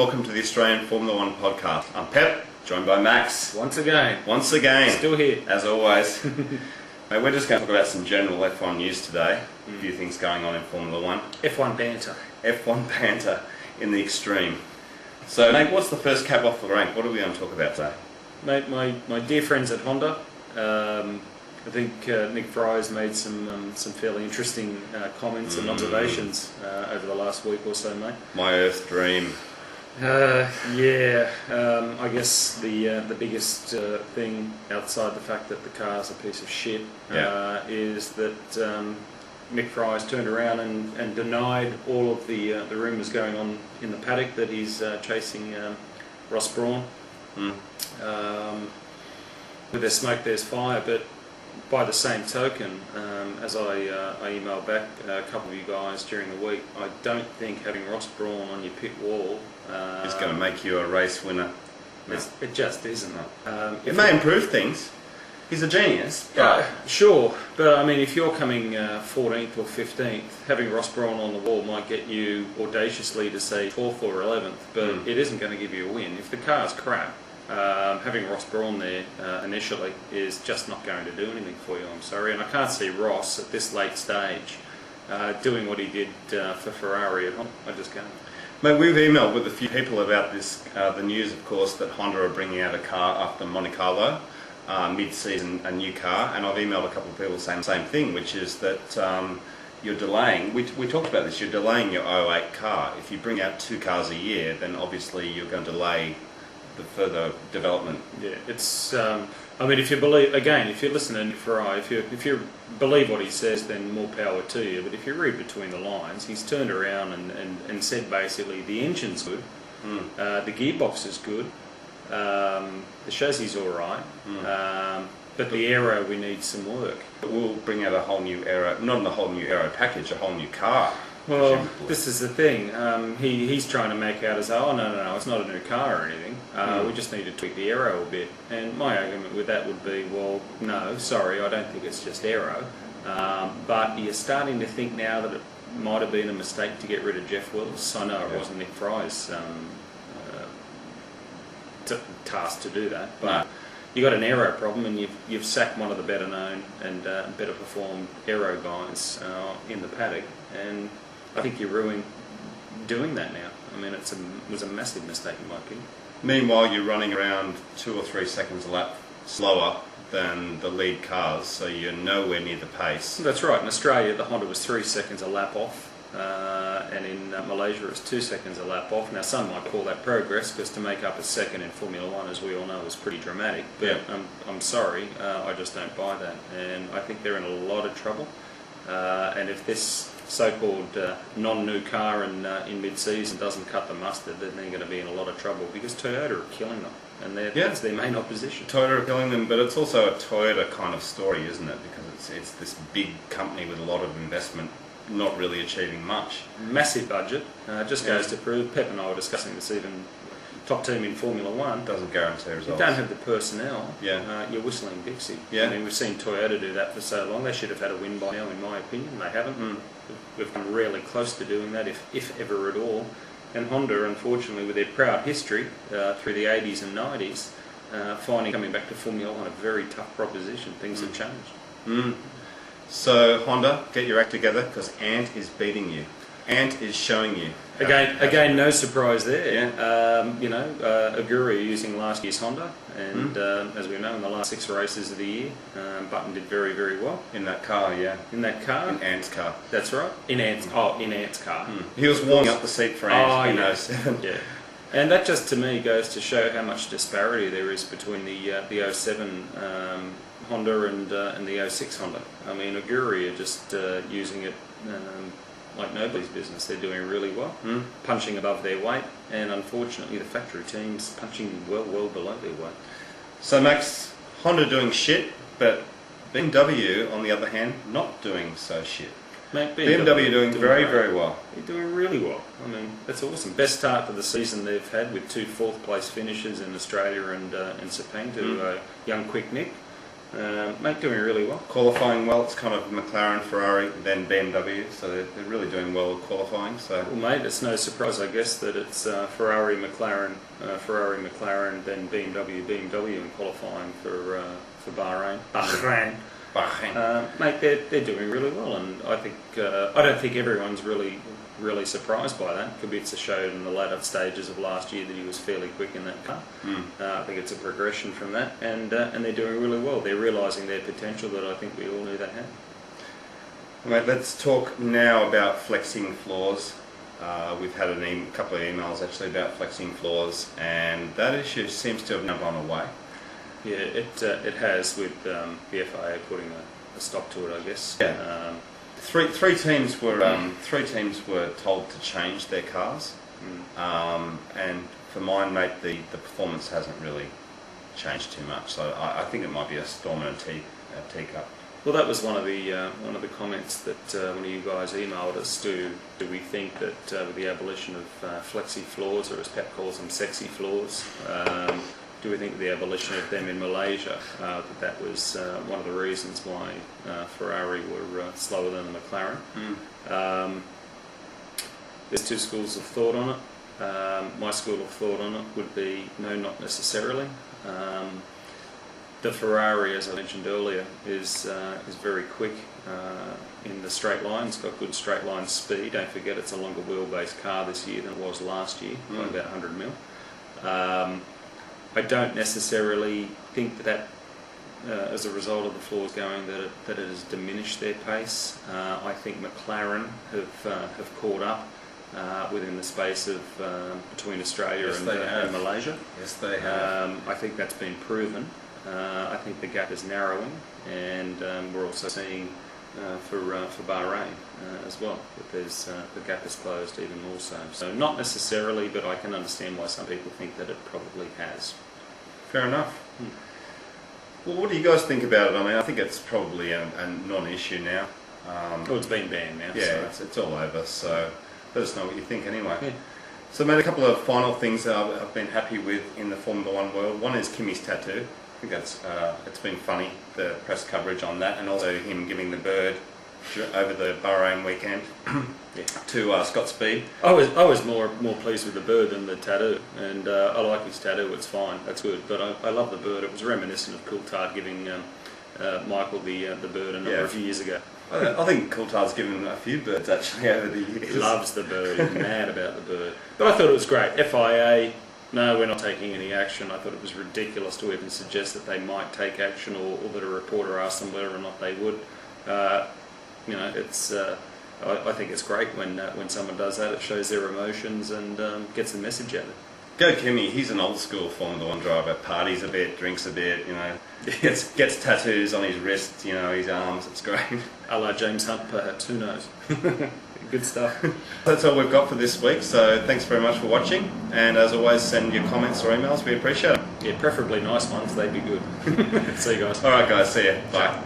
welcome to the Australian Formula One podcast. I'm Pep, joined by Max. Once again. Still here. As always. Mate, we're just going to talk about some general F1 news today. A few things going on in Formula One. F1 banter. F1 banter in the extreme. So, mate, what's the first cab off the rank? What are we going to talk about today? Mate, my dear friends at Honda, I think Nick Fry's made some fairly interesting comments and observations over the last week or so, mate. My Earth dream. I guess the biggest thing outside the fact that the car's a piece of shit is that Nick Fry's turned around and denied all of the rumours going on in the paddock that he's chasing Ross Brawn. With there's smoke, there's fire, but by the same token, as I emailed back a couple of you guys during the week, I don't think having Ross Brawn on your pit wall is going to make you a race winner. It just isn't. It may improve things. He's a genius. Sure, but I mean, if you're coming 14th or 15th, having Ross Brawn on the wall might get you audaciously to say 4th or 11th, but it isn't going to give you a win. If the car's crap, having Ross Brawn there initially is just not going to do anything for you, I'm sorry. And I can't see Ross at this late stage doing what he did for Ferrari at home. I just can't. Mate, we've emailed with a few people about this, the news, of course, that Honda are bringing out a car after Monte Carlo, mid-season, a new car, and I've emailed a couple of people saying the same thing, which is that you're delaying, we talked about this, you're delaying your 08 car. If you bring out 2 cars a year, then obviously you're going to delay the further development. Yeah, it's. I mean, if you believe, again, if you listen to Nick Fry, if you believe what he says, then more power to you. But if you read between the lines, he's turned around and said basically the engine's good, the gearbox is good, the chassis is all right, but the aero we need some work. We'll bring out a whole new aero, not a whole new aero package, a whole new car. Well, presumably. This is the thing. He's trying to make out as, oh, no, it's not a new car or anything. We just need to tweak the aero a bit. And my argument with that would be, well, no, sorry, I don't think it's just aero. But you're starting to think now that it might have been a mistake to get rid of Jeff Willis. I know it wasn't Nick Fry's task to do that, but you got an aero problem, and you've sacked one of the better known and better performed aero guys in the paddock, and I think you're ruining doing that now. I mean, it was a massive mistake in my opinion. Meanwhile, you're running around 2 or 3 seconds a lap slower than the lead cars, so you're nowhere near the pace. That's right. In Australia, the Honda was 3 seconds a lap off, and in Malaysia, it's 2 seconds a lap off. Now, some might call that progress, because to make up a second in Formula One, as we all know, is pretty dramatic. But I'm sorry, I just don't buy that, and I think they're in a lot of trouble. And if this so-called non-new car in mid-season doesn't cut the mustard, then they're going to be in a lot of trouble, because Toyota are killing them, and that's their main opposition. Toyota are killing them, but it's also a Toyota kind of story, isn't it? Because it's this big company with a lot of investment, not really achieving much. Massive budget, just goes to prove, Pep and I were discussing this even, top team in Formula One doesn't guarantee results. You don't have the personnel, you're whistling Dixie. I mean, we've seen Toyota do that for so long. They should have had a win by now, in my opinion. They haven't. We've come really close to doing that, if ever at all. And Honda, unfortunately, with their proud history through the 80s and 90s, finding coming back to Formula One a very tough proposition. Things have changed. So Honda, get your act together, because Ant is beating you. Ant is showing you. Again, no surprise there. Aguri using last year's Honda, and as we know, in the last 6 races of the year, Button did very, very well in that car. In that car, in Ant's car. That's right. In Ant's car. He was warming up the seat for Ant in 07. Yeah. And that just to me goes to show how much disparity there is between the 07 Honda and the 06 Honda. I mean, Aguri are just using it like nobody's business. They're doing really well, punching above their weight, and unfortunately the factory team's punching well below their weight. So Max, Honda doing shit, but BMW on the other hand not doing so shit. Mate, BMW doing very, very well. They're doing really well. I mean, that's awesome. Best start to the season they've had, with 2 4th place finishes in Australia and Sepang to young quick Nick. Mate, doing really well. Qualifying well, it's kind of McLaren, Ferrari, then BMW, so they're really doing well with qualifying. So, Well, mate, it's no surprise, I guess, that it's Ferrari, McLaren, then BMW in qualifying for Bahrain. Mate, they're doing really well, and I think I don't think everyone's really surprised by that. Kubica showed in the latter stages of last year that he was fairly quick in that car. I think it's a progression from that, and they're doing really well. They're realising their potential that I think we all knew they had. mate, let's talk now about flexing floors. We've had a couple of emails actually about flexing floors, and that issue seems to have now gone away. Yeah, it has, with the FIA putting a stop to it, I guess. Yeah. Three teams were told to change their cars, and for mine, mate, the performance hasn't really changed too much. So I think it might be a storm in a teacup. Well, that was one of the comments that one of you guys emailed us. Do we think that with the abolition of flexi floors, or as Pep calls them, sexy floors, do we think the abolition of them in Malaysia, that was one of the reasons why Ferrari were slower than the McLaren? There's two schools of thought on it. My school of thought on it would be no, not necessarily. The Ferrari, as I mentioned earlier, is very quick in the straight line. It's got good straight line speed. Don't forget, it's a longer wheelbase car this year than it was last year, by about 100 mil. I don't necessarily think that as a result of the floors going, that it has diminished their pace. I think McLaren have caught up within the space of between Australia and Malaysia. Yes, they have. I think that's been proven. I think the gap is narrowing, and we're also seeing for Bahrain as well, that the gap is closed even more so. So not necessarily, but I can understand why some people think that it probably has. Fair enough. Well, what do you guys think about it? I mean, I think it's probably a non-issue now. Well, it's been banned now. Yeah, so. it's all over, so let us know what you think anyway. Yeah. So, mate, a couple of final things I've been happy with in the Formula One world. One is Kimi's tattoo. I think it's been funny, the press coverage on that, and also him giving the bird over the Bahrain weekend to Scott Speed. I was more pleased with the bird than the tattoo, and I like his tattoo. It's fine, that's good. But I love the bird. It was reminiscent of Coulthard giving Michael the bird a number of years ago. I think Coulthard's given a few birds actually over the years. He loves the bird. He's mad about the bird. But I thought it was great. FIA. No, we're not taking any action. I thought it was ridiculous to even suggest that they might take action, or that a reporter asked them whether or not they would. It's. I think it's great when someone does that. It shows their emotions and gets the message out. Go Kimi. He's an old school Formula One driver. Parties a bit, drinks a bit. Gets tattoos on his wrists. His arms. It's great. A la James Hunt, perhaps. Who knows? Good stuff. That's all we've got for this week, so thanks very much for watching, and as always, send your comments or emails, we appreciate it. Yeah, preferably nice ones, they'd be good. See you guys. Alright guys, see ya. Bye.